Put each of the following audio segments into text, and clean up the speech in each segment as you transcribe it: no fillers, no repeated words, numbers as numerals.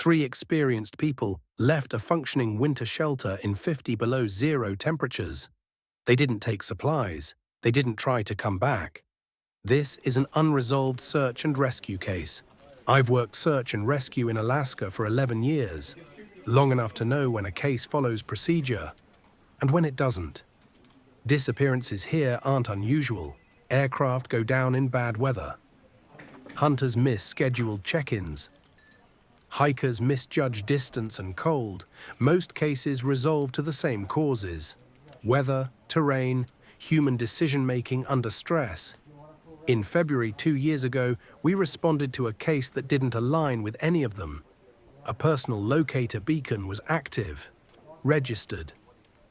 3 experienced people left a functioning winter shelter in 50 below zero temperatures. They didn't take supplies. They didn't try to come back. This is an unresolved search and rescue case. I've worked search and rescue in Alaska for 11 years, long enough to know when a case follows procedure and when it doesn't. Disappearances here aren't unusual. Aircraft go down in bad weather. Hunters miss scheduled check-ins. Hikers misjudge distance and cold. Most cases resolve to the same causes: weather, terrain, human decision-making under stress. In February 2 years ago, we responded to a case that didn't align with any of them. A personal locator beacon was active, registered,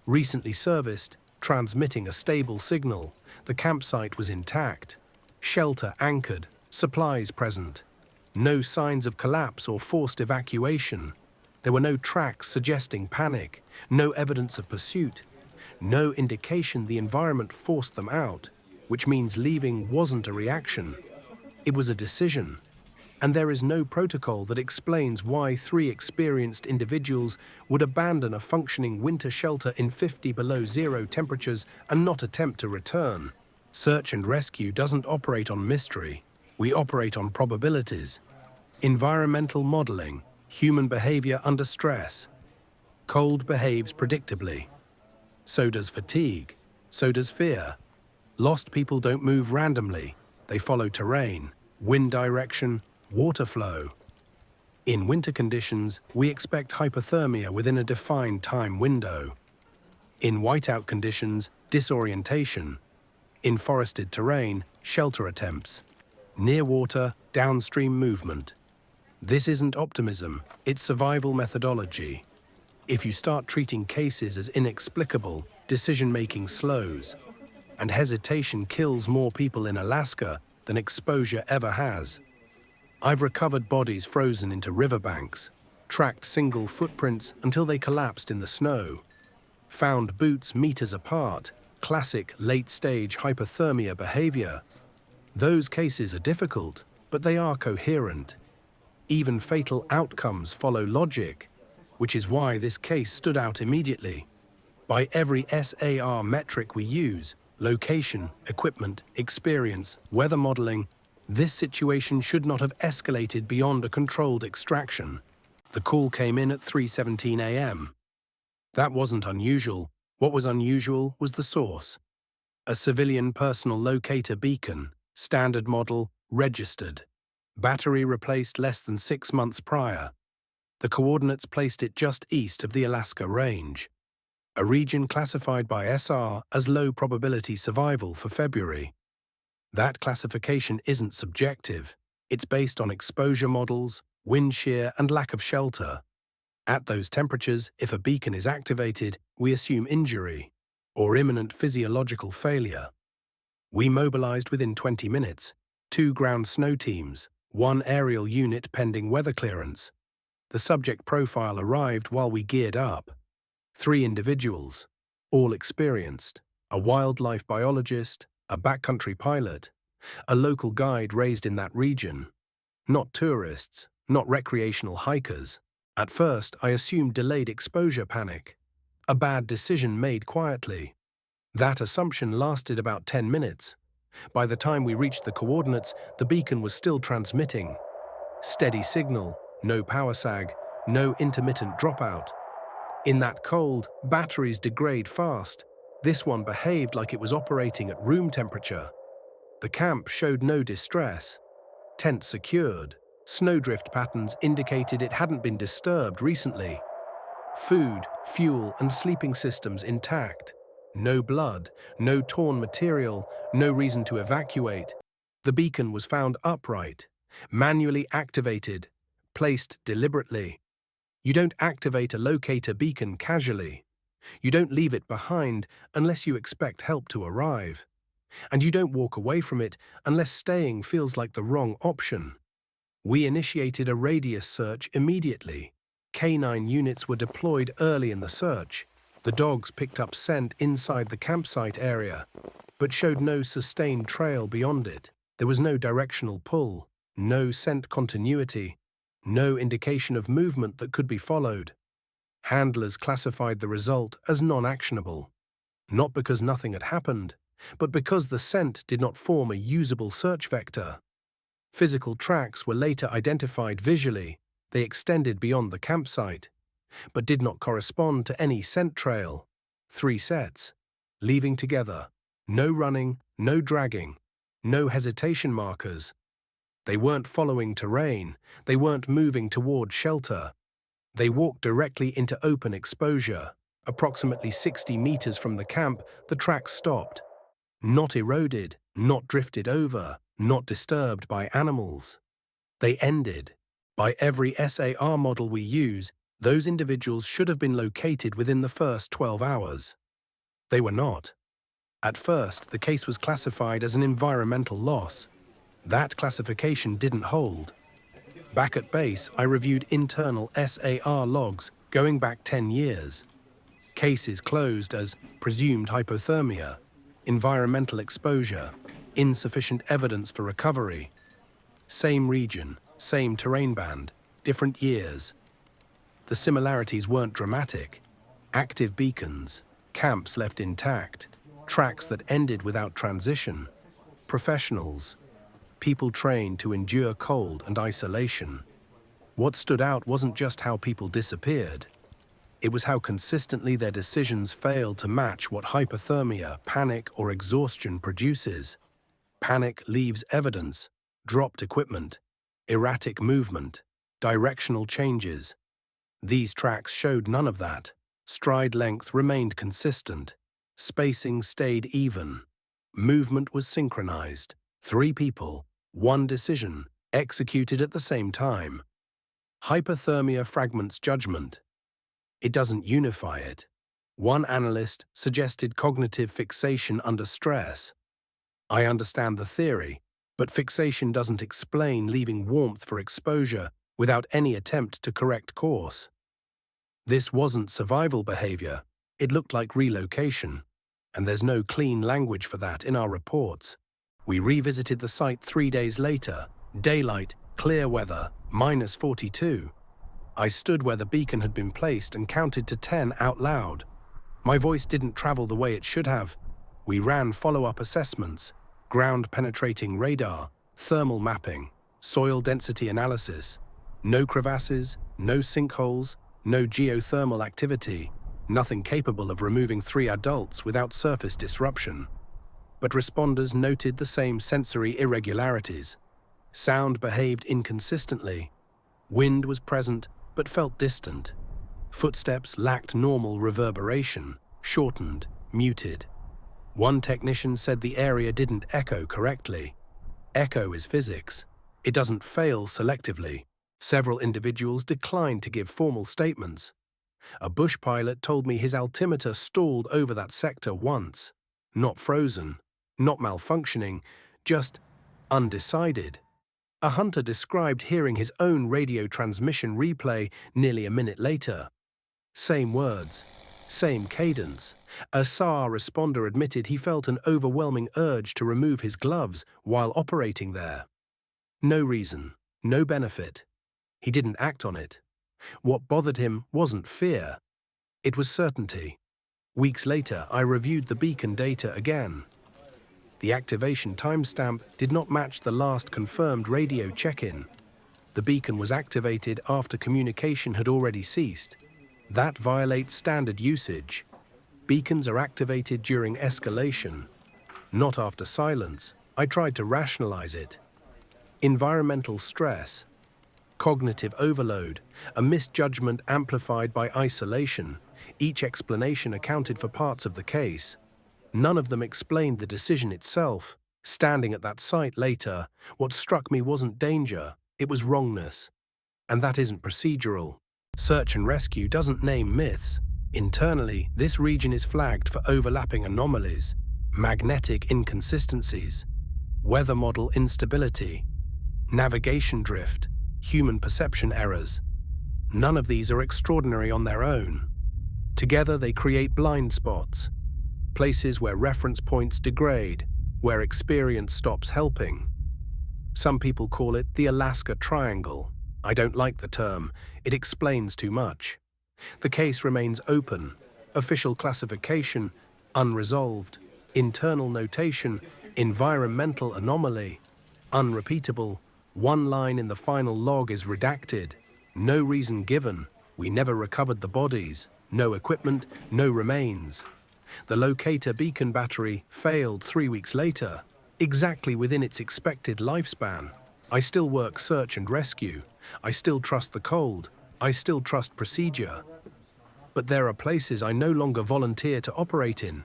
recently serviced, transmitting a stable signal. The campsite was intact, shelter anchored, supplies present. No signs of collapse or forced evacuation. There were no tracks suggesting panic, no evidence of pursuit, no indication the environment forced them out, which means leaving wasn't a reaction. It was a decision. And there is no protocol that explains why 3 experienced individuals would abandon a functioning winter shelter in 50 below zero temperatures and not attempt to return. Search and rescue doesn't operate on mystery. We operate on probabilities. Environmental modeling, human behavior under stress. Cold behaves predictably. So does fatigue. So does fear. Lost people don't move randomly. They follow terrain, wind direction, water flow. In winter conditions, we expect hypothermia within a defined time window. In whiteout conditions, disorientation. In forested terrain, shelter attempts. Near water, downstream movement. This isn't optimism, it's survival methodology. If you start treating cases as inexplicable, decision-making slows, and hesitation kills more people in Alaska than exposure ever has. I've recovered bodies frozen into riverbanks, tracked single footprints until they collapsed in the snow, found boots meters apart, classic late-stage hypothermia behavior. Those cases are difficult, but they are coherent. Even fatal outcomes follow logic, which is why this case stood out immediately. By every SAR metric we use, location, equipment, experience, weather modeling, this situation should not have escalated beyond a controlled extraction. The call came in at 3:17 a.m. That wasn't unusual. What was unusual was the source. A civilian personal locator beacon, standard model, registered. Battery replaced less than 6 months prior. The coordinates placed it just east of the Alaska Range, a region classified by SR as low probability survival for February. That classification isn't subjective. It's based on exposure models, wind shear, and lack of shelter. At those temperatures, if a beacon is activated, we assume injury or imminent physiological failure. We mobilized within 20 minutes, 2 ground snow teams, 1 aerial unit pending weather clearance. The subject profile arrived while we geared up. 3 individuals, all experienced, a wildlife biologist, a backcountry pilot, a local guide raised in that region. Not tourists, not recreational hikers. At first, I assumed delayed exposure panic, a bad decision made quietly. That assumption lasted about 10 minutes. By the time we reached the coordinates, the beacon was still transmitting. Steady signal, no power sag, no intermittent dropout. In that cold, batteries degrade fast. This one behaved like it was operating at room temperature. The camp showed no distress. Tent secured. Snowdrift patterns indicated it hadn't been disturbed recently. Food, fuel, and sleeping systems intact. No blood, no torn material, no reason to evacuate. The beacon was found upright, manually activated, placed deliberately. You don't activate a locator beacon casually. You don't leave it behind unless you expect help to arrive. And you don't walk away from it unless staying feels like the wrong option. We initiated a radius search immediately. Canine units were deployed early in the search. The dogs picked up scent inside the campsite area, but showed no sustained trail beyond it. There was no directional pull, no scent continuity, No indication of movement that could be followed. Handlers classified the result as non-actionable, not because nothing had happened, but because the scent did not form a usable search vector. Physical tracks were later identified visually. They extended beyond the campsite, but did not correspond to any scent trail. 3 sets, leaving together. No running, no dragging, no hesitation markers. They weren't following terrain. They weren't moving toward shelter. They walked directly into open exposure. Approximately 60 meters from the camp, the tracks stopped. Not eroded, not drifted over, not disturbed by animals. They ended. By every SAR model we use, those individuals should have been located within the first 12 hours. They were not. At first, the case was classified as an environmental loss. That classification didn't hold. Back at base, I reviewed internal SAR logs going back 10 years. Cases closed as presumed hypothermia, environmental exposure, insufficient evidence for recovery. Same region, same terrain band, different years. The similarities weren't dramatic. Active beacons, camps left intact, tracks that ended without transition. Professionals, people trained to endure cold and isolation. What stood out wasn't just how people disappeared. It was how consistently their decisions failed to match what hypothermia, panic, or exhaustion produces. Panic leaves evidence, dropped equipment, erratic movement, directional changes. These tracks showed none of that. Stride length remained consistent. Spacing stayed even. Movement was synchronized. 3 people, 1 decision, executed at the same time. Hypothermia fragments judgment. It doesn't unify it. One analyst suggested cognitive fixation under stress. I understand the theory, but fixation doesn't explain leaving warmth for exposure without any attempt to correct course. This wasn't survival behavior. It looked like relocation, and there's no clean language for that in our reports. We revisited the site 3 days later, daylight, clear weather, -42. I stood where the beacon had been placed and counted to 10 out loud. My voice didn't travel the way it should have. We ran follow-up assessments, ground-penetrating radar, thermal mapping, soil density analysis. No crevasses, no sinkholes, no geothermal activity, nothing capable of removing 3 adults without surface disruption. But responders noted the same sensory irregularities. Sound behaved inconsistently. Wind was present, but felt distant. Footsteps lacked normal reverberation, shortened, muted. One technician said the area didn't echo correctly. Echo is physics. It doesn't fail selectively. Several individuals declined to give formal statements. A bush pilot told me his altimeter stalled over that sector once. Not frozen, not malfunctioning, just undecided. A hunter described hearing his own radio transmission replay nearly a minute later. Same words, same cadence. A SAR responder admitted he felt an overwhelming urge to remove his gloves while operating there. No reason, no benefit. He didn't act on it. What bothered him wasn't fear. It was certainty. Weeks later, I reviewed the beacon data again. The activation timestamp did not match the last confirmed radio check-in. The beacon was activated after communication had already ceased. That violates standard usage. Beacons are activated during escalation, not after silence. I tried to rationalize it. Environmental stress, cognitive overload, a misjudgment amplified by isolation. Each explanation accounted for parts of the case. None of them explained the decision itself. Standing at that site later, what struck me wasn't danger, it was wrongness. And that isn't procedural. Search and rescue doesn't name myths. Internally, this region is flagged for overlapping anomalies, magnetic inconsistencies, weather model instability, navigation drift, human perception errors. None of these are extraordinary on their own. Together they create blind spots, places where reference points degrade, where experience stops helping. Some people call it the Alaska Triangle. I don't like the term. It explains too much. The case remains open. Official classification, unresolved. Internal notation, environmental anomaly. Unrepeatable. One line in the final log is redacted. No reason given. We never recovered the bodies. No equipment, no remains. The locator beacon battery failed 3 weeks later, exactly within its expected lifespan. I still work search and rescue. I still trust the cold. I still trust procedure. But there are places I no longer volunteer to operate in.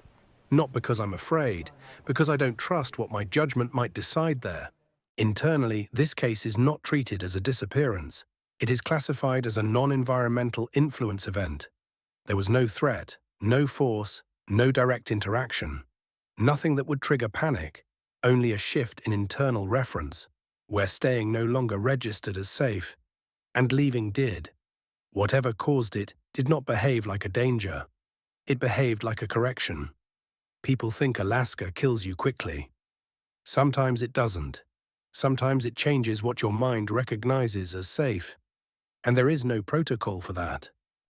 Not because I'm afraid, because I don't trust what my judgment might decide there. Internally, this case is not treated as a disappearance. It is classified as a non-environmental influence event. There was no threat, no force, no direct interaction. Nothing that would trigger panic, only a shift in internal reference, where staying no longer registered as safe, and leaving did. Whatever caused it did not behave like a danger. It behaved like a correction. People think Alaska kills you quickly. Sometimes it doesn't. Sometimes it changes what your mind recognizes as safe. And there is no protocol for that.